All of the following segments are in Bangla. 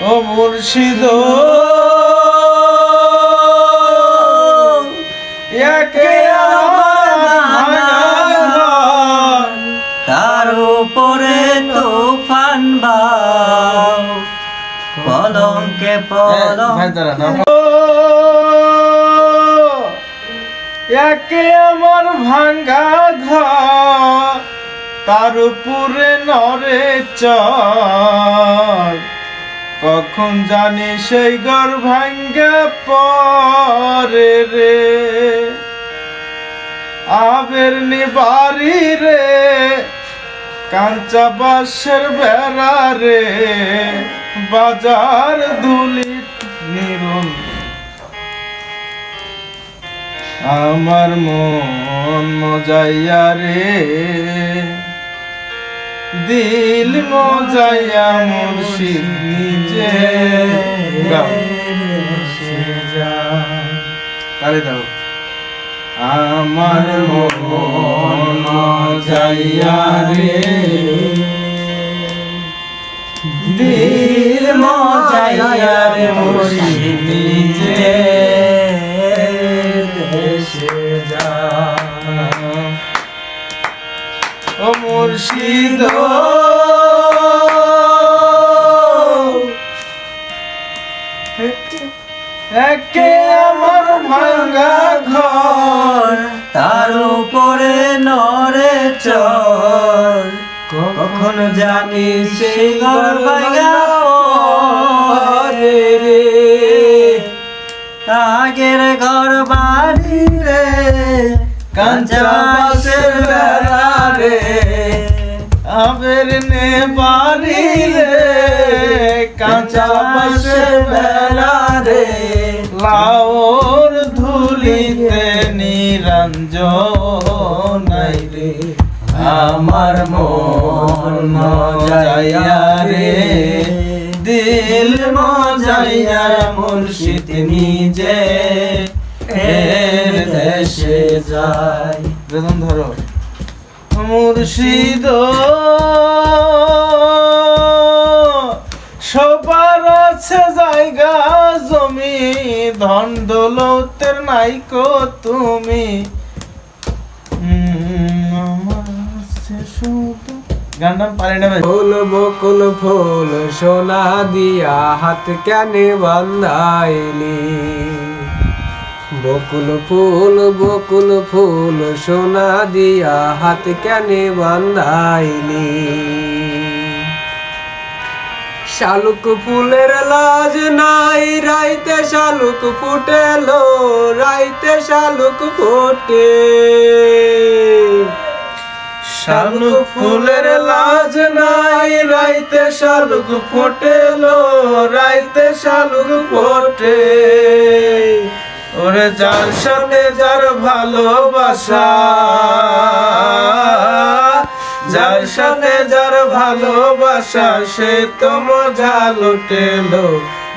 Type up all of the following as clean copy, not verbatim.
ও মুর্শিদ একে তার উপরে তুফান বাও কলঙ্কে একে আমার ভাঙ্গা ঘর তার উপরে নরে চর কখন জানি সেই ঘর ভাঙ্গা পরে রে আবের নিবারি রে কাঞ্চা বাঁশের বেড়া রে বাজার ধুলি নিরুন আমার মন মজাইয়া রে দিল মজাইয়া মুর্শিদ নিজে তালে দাও আমার মন মজাইয়া রে দিল মজাইয়া রে মুর্শিদ নিজে ও মুর্শিদ একে আমার ভাঙ্গা ঘর তার উপরে নরে চর কখন জানি সেই ঘর ভাঙা পড়ে রে আগের ঘর বাড়ি রে কাঁচা বাঁশের বেড়া রে আবের নে বাড়ি রে কাঁচা বাঁশের বেড়া রে লাওর ধুলিতে নিরঞ্জন নাই রে আমার মন মজাইয়া রে দিল মজাইয়া মুর্শিদ নিজে এর দেশে যায় বেদন ধরো মুর্শিদ সবার আছে জায়গা জমি ধন দৌলতের নাইকো তুমি গান নাম পারি না ফুল বকুল ফুল সোনা দিয়া হাত কেনে বান্ধাইলি বকুল ফুল সোনা দিয়া হাত কেনে বান্ধাইলি শালুক ফুলের লাজ নাই রাইতে শালুক ফুটেলো রাইতে শালুক ফোটে শালুক ফুলের লাজ নাই রাইতে শালুক ফোটেলো রাইতে শালুক ফোটে ওরে যার সাথে যার ভালোবাসা যার সাথে যার ভালোবাসা সে তো মজা লুটেলো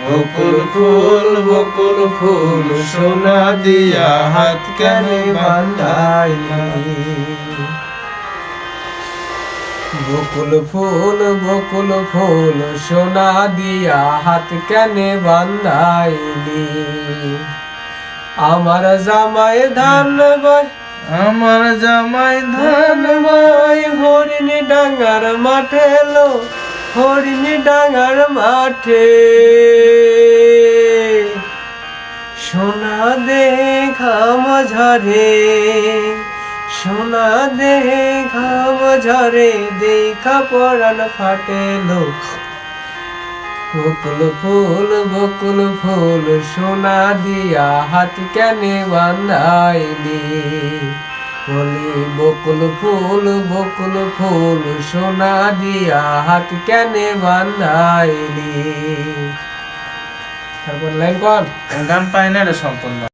বকুল ফুল সোনা দিয়া হাত কেন বান্ধাইলি বকুল ফুল সোনা দিয়া হাত কেনে বান্ধাইলি আমার জামাই ধান বাই আমার জামাই ধান ভাই হরিণী ডাঙ্গার মাঠে লো হরিণী ডাঙ্গার মাঠে সোনা দেখাম ঝরে সোনা দেখাম ঝরে দেখা পরাণ ফাটে লো বকুল ফুল সোনা দিয়া হাত কেনে বান্ধাইলি বলি বকুল ফুল সোনা দিয়া হাত কেনে বান্ধাইলি তারপর লাইন কর গান পাই না রে সম্পূর্ণ।